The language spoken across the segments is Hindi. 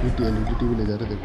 एलईडी टीवी ले जा रहे थे।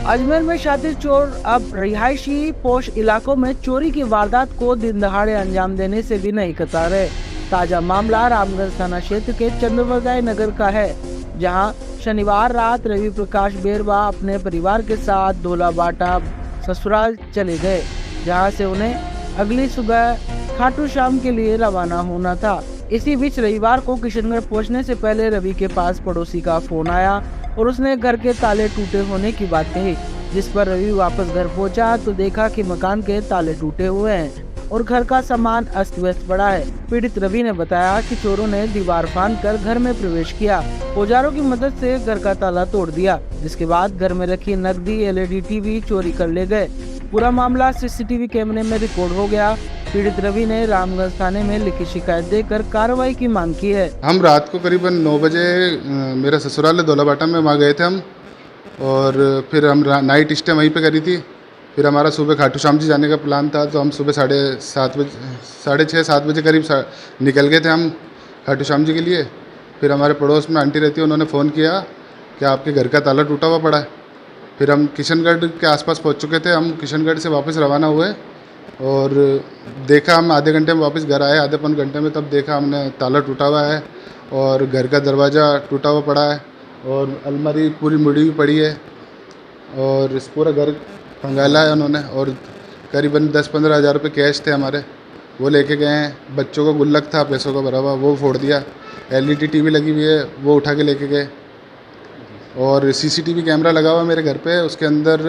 अजमेर में शातिर चोर अब रिहायशी पोश इलाकों में चोरी की वारदात को दिन दहाड़े अंजाम देने से भी नहीं कतरा रहे। ताजा मामला रामगंज थाना क्षेत्र के चंद्रवरदाई नगर का है, जहां शनिवार रात रवि प्रकाश बेरवा अपने परिवार के साथ धोलाबाटा ससुराल चले गए, जहां से उन्हें अगली सुबह खाटू श्याम के लिए रवाना होना था। इसी बीच रविवार को किशनगढ़ पहुंचने से पहले रवि के पास पड़ोसी का फोन आया और उसने घर के ताले टूटे होने की बात कही, जिस पर रवि वापस घर पहुंचा तो देखा कि मकान के ताले टूटे हुए हैं और घर का सामान अस्त व्यस्त पड़ा है। पीड़ित रवि ने बताया कि चोरों ने दीवार फांदकर घर में प्रवेश किया, औजारों की मदद से घर का ताला तोड़ दिया, जिसके बाद घर में रखी नकदी एलईडी टीवी चोरी कर ले गए। पूरा मामला सीसीटीवी कैमरे में रिकॉर्ड हो गया। पीड़ित रवि ने रामगंज थाने में लिखित शिकायत देकर कार्रवाई की मांग की है। हम रात को करीबन 9 बजे मेरा ससुराल है धौलाबाटा में, वहाँ गए थे हम, और फिर हम नाइट स्टे वहीं पे करी थी। फिर हमारा सुबह खाटू श्याम जी जाने का प्लान था, तो हम सुबह 6:30 बजे करीब निकल गए थे हम खाटू श्याम जी के लिए। फिर हमारे पड़ोस में आंटी रहती है, उन्होंने फ़ोन किया कि आपके घर का ताला टूटा हुआ पड़ा है। फिर हम किशनगढ़ के आसपास पहुंच चुके थे। हम किशनगढ़ से वापस रवाना हुए और देखा, हम आधे घंटे में वापस घर आए, आधे पौन घंटे में, तब देखा हमने ताला टूटा हुआ है और घर का दरवाज़ा टूटा हुआ पड़ा है और अलमारी पूरी मुड़ी हुई पड़ी है और इस पूरा घर खंगाला है उन्होंने। और करीबन 10-15 हज़ार रुपये कैश थे हमारे, वो लेके गए हैं। बच्चों का गुल्लक था पैसों का भरा हुआ, वो फोड़ दिया। एलईडी टीवी लगी हुई है, वो उठा के लेके गए। और सीसीटीवी कैमरा लगा हुआ मेरे घर पे, उसके अंदर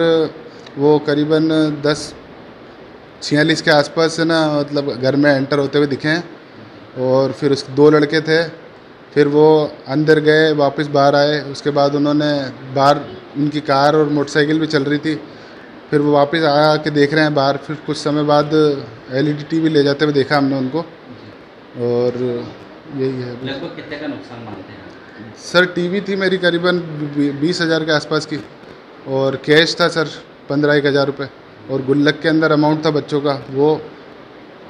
वो करीबन 10:46 के आसपास ना, मतलब घर में एंटर होते हुए दिखे हैं। और फिर उस 2 लड़के थे, फिर वो अंदर गए, वापस बाहर आए। उसके बाद उन्होंने बाहर, उनकी कार और मोटरसाइकिल भी चल रही थी, फिर वो वापस आया कि देख रहे हैं बाहर। फिर कुछ समय बाद एलईडी टीवी ले जाते हुए देखा हमने उनको। और यही है। लगभग कितने का नुकसान मानते हैं सर, टीवी थी मेरी करीबन 20 हज़ार के आसपास की, और कैश था सर 15-1 हज़ार रुपये, और गुल्लक के अंदर अमाउंट था बच्चों का वो।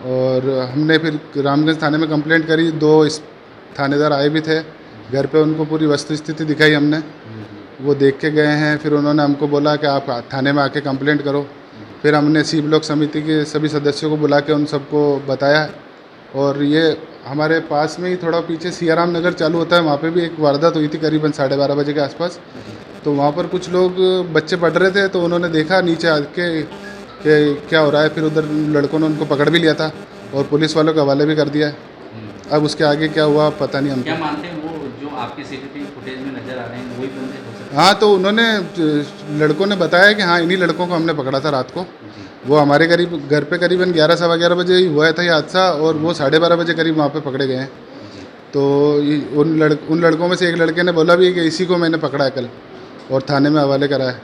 और हमने फिर रामगंज थाने में कंप्लेंट करी। 2 इस थानेदार आए भी थे घर पे, उनको पूरी वस्तु स्थिति दिखाई हमने, वो देख के गए हैं। फिर उन्होंने हमको बोला कि आप थाने में आके कंप्लेंट करो। फिर हमने सी ब्लॉक समिति के सभी सदस्यों को बुला के उन सबको बताया। और ये हमारे पास में ही थोड़ा पीछे सियाराम नगर चालू होता है, वहाँ पे भी एक वारदात हुई थी करीबन 12:30 बजे के आसपास। तो वहाँ पर कुछ लोग बच्चे पढ़ रहे थे, तो उन्होंने देखा नीचे आके कि क्या हो रहा है। फिर उधर लड़कों ने उनको पकड़ भी लिया था और पुलिस वालों के हवाले भी कर दिया है। अब उसके आगे क्या हुआ पता नहीं हमको। क्या मानते हैं वो जो आपके सीसीटीवी फुटेज में नजर आ रहे हैं वही बंदे हो सकते हाँ, तो उन्होंने, लड़कों ने बताया कि हाँ, इन्हीं लड़कों को हमने पकड़ा था रात को। वो हमारे करीब घर पे करीबन 11-11:15 बजे ही हुआ था ये हादसा, और वो 12:30 बजे करीब वहाँ पे पकड़े गए हैं। तो उन लड़कों में से एक लड़के ने बोला भी कि इसी को मैंने पकड़ा है कल, और थाने में हवाले करा है।